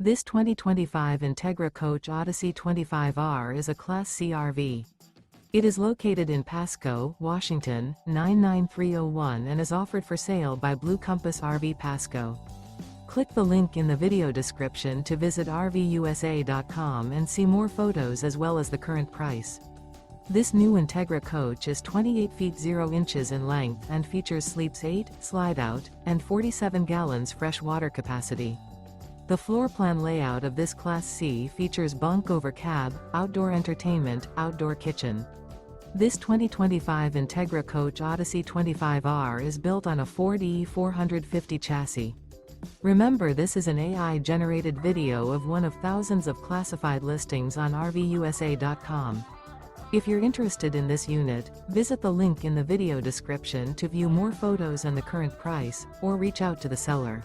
This 2025 Entegra Coach Odyssey 25R is a Class C RV. It is located in Pasco, Washington, 99301 and is offered for sale by Blue Compass RV Pasco. Click the link in the video description to visit RVUSA.com and see more photos as well as the current price. This new Entegra Coach is 28 feet 0 inches in length and features sleeps 8, slide-out, and 47 gallons fresh water capacity. The floor plan layout of this Class C features bunk over cab, outdoor entertainment, outdoor kitchen. This 2025 Entegra Coach Odyssey 25R is built on a Ford E450 chassis. Remember, this is an AI-generated video of one of thousands of classified listings on RVUSA.com. If you're interested in this unit, visit the link in the video description to view more photos and the current price, or reach out to the seller.